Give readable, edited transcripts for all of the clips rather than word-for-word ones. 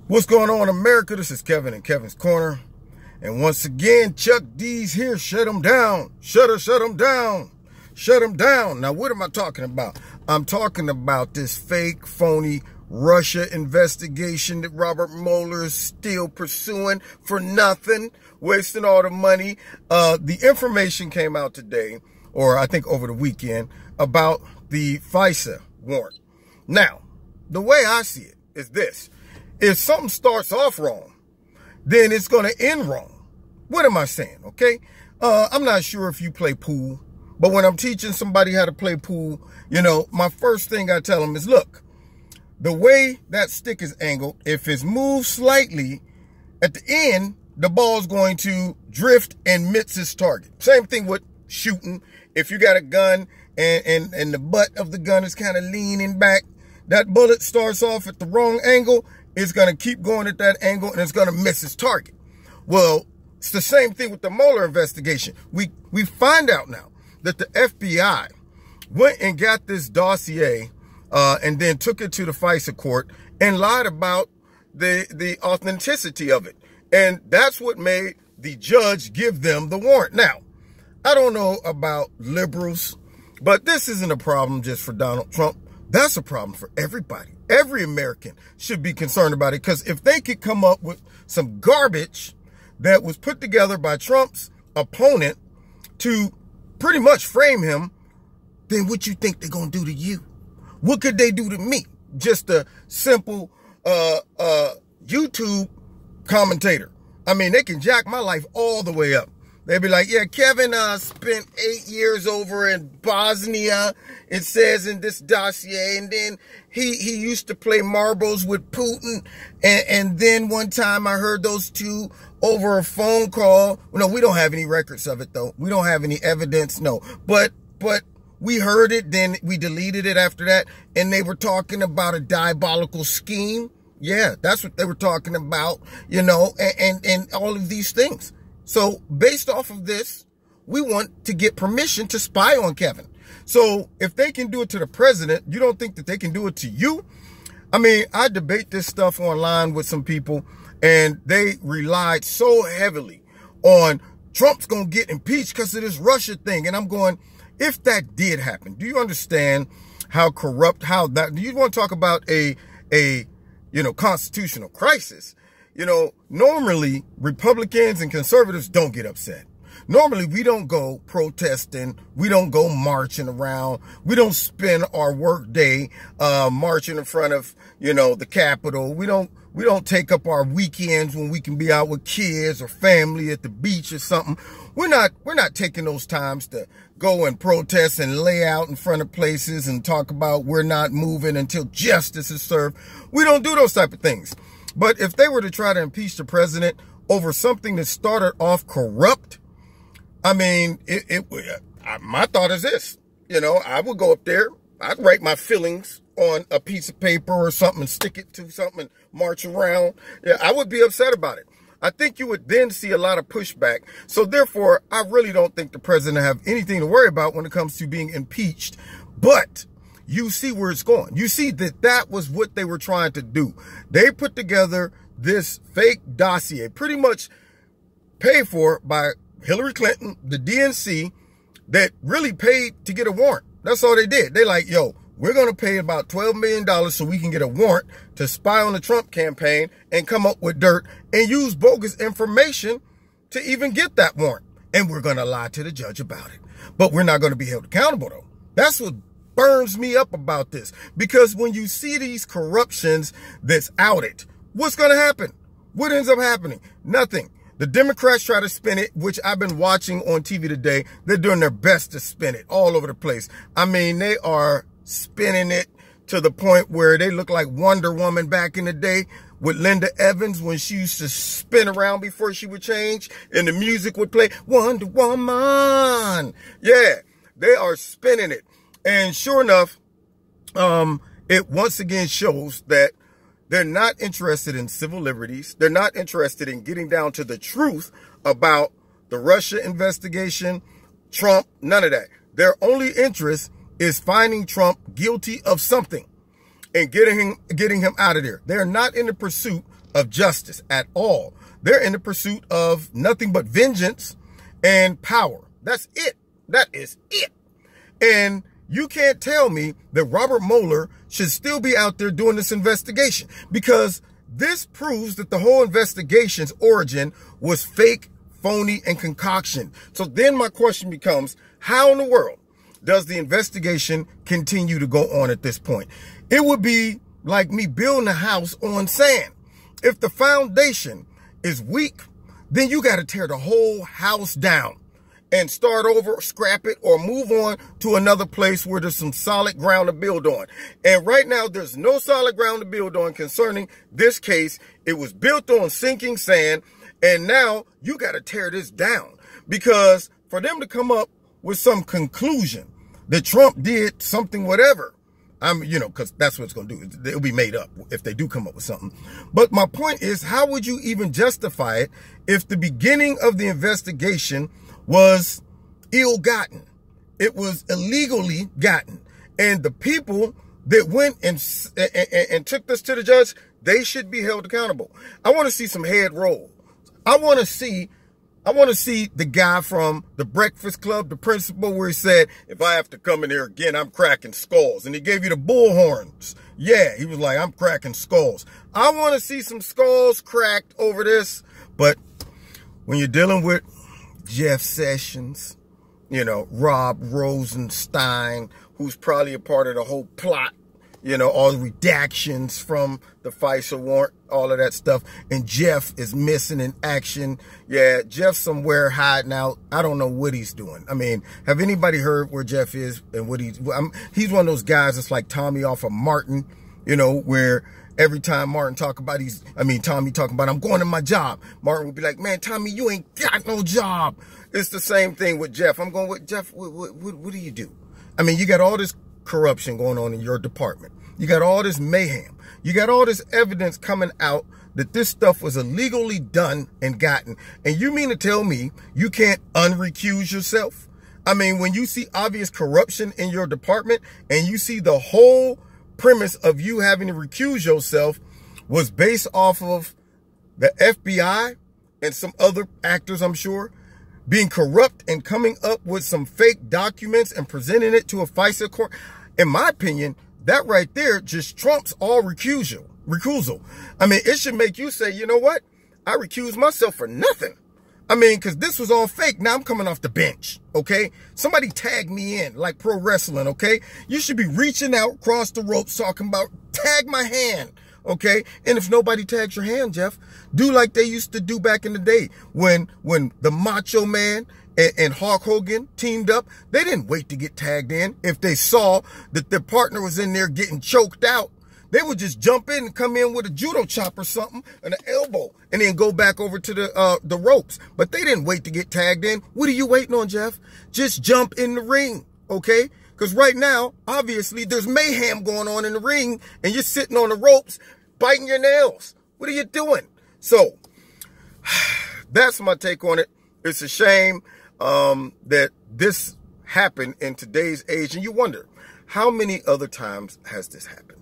What's going on, America? This is Kevin in Kevin's Corner. And once again, Chuck D's here. Shut them down. Shut them down. Shut them down. Now, what am I talking about? I'm talking about this fake, phony Russia investigation that Robert Mueller is still pursuing for nothing, wasting all the money. The information came out today, or I think over the weekend, about the FISA warrant. Now, the way I see it is this. If something starts off wrong, then it's going to end wrong. What am I saying? Okay. I'm not sure if you play pool, but when I'm teaching somebody how to play pool, my first thing I tell them is, look, the way that stick is angled, if it's moved slightly at the end, the ball's going to drift and miss its target. Same thing with shooting. If you got a gun and the butt of the gun is kind of leaning back, that bullet starts off at the wrong angle. It's going to keep going at that angle and it's going to miss its target. Well, it's the same thing with the Mueller investigation. We find out now that the FBI went and got this dossier and then took it to the FISA court and lied about the authenticity of it. And that's what made the judge give them the warrant. Now, I don't know about liberals, but this isn't a problem just for Donald Trump. That's a problem for everybody. Every American should be concerned about it, because if they could come up with some garbage that was put together by Trump's opponent to pretty much frame him, then what you think they're going to do to you? What could they do to me? Just a simple YouTube commentator. I mean, they can jack my life all the way up. They'd be like, yeah, Kevin spent 8 years over in Bosnia, it says in this dossier, and then he used to play marbles with Putin, and then one time I heard those two over a phone call. No, we don't have any records of it, though. We don't have any evidence, no. But we heard it, then we deleted it after that, and they were talking about a diabolical scheme. Yeah, that's what they were talking about, and all of these things. So based off of this, we want to get permission to spy on Kevin. So if they can do it to the president, you don't think that they can do it to you? I mean, I debate this stuff online with some people, and they relied so heavily on Trump's going to get impeached because of this Russia thing. And I'm going, if that did happen, do you understand how corrupt, do you want to talk about a constitutional crisis? Normally Republicans and conservatives don't get upset. Normally we don't go protesting. We don't go marching around. We don't spend our work day marching in front of, the Capitol. We don't take up our weekends when we can be out with kids or family at the beach or something. We're not taking those times to go and protest and lay out in front of places and talk about we're not moving until justice is served. We don't do those type of things. But if they were to try to impeach the president over something that started off corrupt, I mean, my thought is this, I would go up there, I'd write my feelings on a piece of paper or something and stick it to something and march around. Yeah, I would be upset about it. I think you would then see a lot of pushback. So therefore, I really don't think the president have anything to worry about when it comes to being impeached. But you see where it's going. You see that was what they were trying to do. They put together this fake dossier, pretty much paid for by Hillary Clinton, the DNC, that really paid to get a warrant. That's all they did. They like, yo, we're going to pay about $12 million so we can get a warrant to spy on the Trump campaign and come up with dirt and use bogus information to even get that warrant. And we're going to lie to the judge about it. But we're not going to be held accountable, though. That's what burns me up about this, because when you see these corruptions that's outed, what's going to happen? What ends up happening? Nothing. The Democrats try to spin it, which I've been watching on TV today. They're doing their best to spin it all over the place. I mean, they are spinning it to the point where they look like Wonder Woman back in the day with Linda Evans, when she used to spin around before she would change and the music would play, Wonder Woman. Yeah, they are spinning it. And sure enough, it once again shows that they're not interested in civil liberties. They're not interested in getting down to the truth about the Russia investigation, Trump, none of that. Their only interest is finding Trump guilty of something and getting him out of there. They're not in the pursuit of justice at all. They're in the pursuit of nothing but vengeance and power. That's it. That is it. And you can't tell me that Robert Mueller should still be out there doing this investigation, because this proves that the whole investigation's origin was fake, phony, and concoction. So then my question becomes, how in the world does the investigation continue to go on at this point? It would be like me building a house on sand. If the foundation is weak, then you got to tear the whole house down and start over, scrap it, or move on to another place where there's some solid ground to build on. And right now, there's no solid ground to build on concerning this case. It was built on sinking sand, and now you got to tear this down, because for them to come up with some conclusion that Trump did something, whatever, because that's what it's going to do. It'll be made up if they do come up with something. But my point is, how would you even justify it if the beginning of the investigation was ill-gotten? It was illegally gotten. And the people that went and took this to the judge, they should be held accountable. I want to see some head roll. I want to see the guy from the Breakfast Club, the principal, where he said, if I have to come in here again, I'm cracking skulls. And he gave you the bull horns. Yeah, he was like, I'm cracking skulls. I want to see some skulls cracked over this. But when you're dealing with Jeff Sessions, Rob Rosenstein, who's probably a part of the whole plot, all the redactions from the FISA warrant, all of that stuff. And Jeff is missing in action. Yeah, Jeff's somewhere hiding out. I don't know what he's doing. I mean, have anybody heard where Jeff is and what he's one of those guys that's like Tommy off of Martin, where every time Martin talk about Tommy talking about, I'm going to my job, Martin would be like, man, Tommy, you ain't got no job. It's the same thing with Jeff. I'm going with Jeff. What do you do? I mean, you got all this corruption going on in your department. You got all this mayhem. You got all this evidence coming out that this stuff was illegally done and gotten. And you mean to tell me you can't unrecuse yourself? I mean, when you see obvious corruption in your department and you see the whole premise of you having to recuse yourself was based off of the FBI and some other actors, I'm sure, being corrupt and coming up with some fake documents and presenting it to a FISA court, in my opinion, that right there just trumps all recusal. I mean, it should make you say, you know what? I recuse myself for nothing. I mean, because this was all fake. Now I'm coming off the bench, okay? Somebody tag me in, like pro wrestling, okay? You should be reaching out across the ropes talking about, tag my hand, okay? And if nobody tags your hand, Jeff, do like they used to do back in the day when the Macho Man and Hulk Hogan teamed up. They didn't wait to get tagged in. If they saw that their partner was in there getting choked out, they would just jump in and come in with a judo chop or something and an elbow and then go back over to the ropes. But they didn't wait to get tagged in. What are you waiting on, Jeff? Just jump in the ring, okay? Because right now, obviously, there's mayhem going on in the ring and you're sitting on the ropes biting your nails. What are you doing? So that's my take on it. It's a shame that this happened in today's age. And you wonder, how many other times has this happened?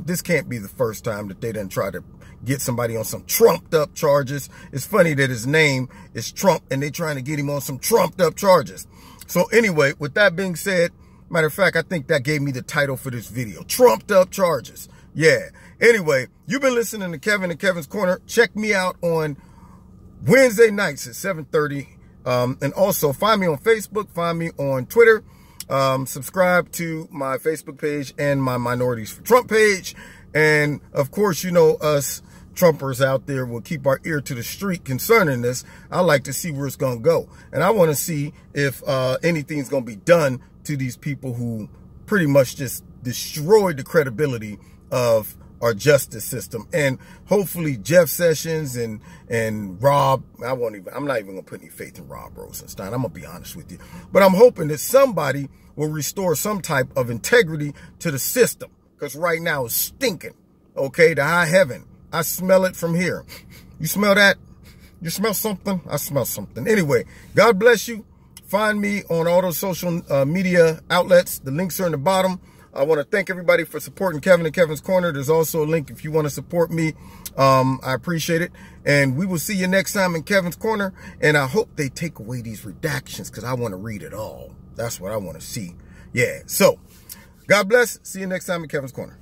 This can't be the first time that they done try to get somebody on some trumped up charges. It's funny that his name is Trump and they trying to get him on some trumped up charges. So anyway, with that being said, matter of fact, I think that gave me the title for this video, Trumped Up Charges. Yeah. Anyway, you've been listening to Kevin and Kevin's Corner. Check me out on Wednesday nights at 7:30. And also find me on Facebook, find me on Twitter. Subscribe to my Facebook page and my Minorities for Trump page. And of course, you know, us Trumpers out there will keep our ear to the street concerning this. I like to see where it's going to go. And I want to see if anything's going to be done to these people who pretty much just destroyed the credibility of our justice system. And hopefully Jeff Sessions and Rob, I'm not even gonna put any faith in Rob Rosenstein, I'm gonna be honest with you, but I'm hoping that somebody will restore some type of integrity to the system, because right now it's stinking, okay, to high heaven. I smell it from here. You smell that? You smell something? I smell something. Anyway, God bless you. Find me on all those social media outlets. The links are in the bottom. I want to thank everybody for supporting Kevin and Kevin's Corner. There's also a link if you want to support me. I appreciate it. And we will see you next time in Kevin's Corner. And I hope they take away these redactions because I want to read it all. That's what I want to see. Yeah. So, God bless. See you next time in Kevin's Corner.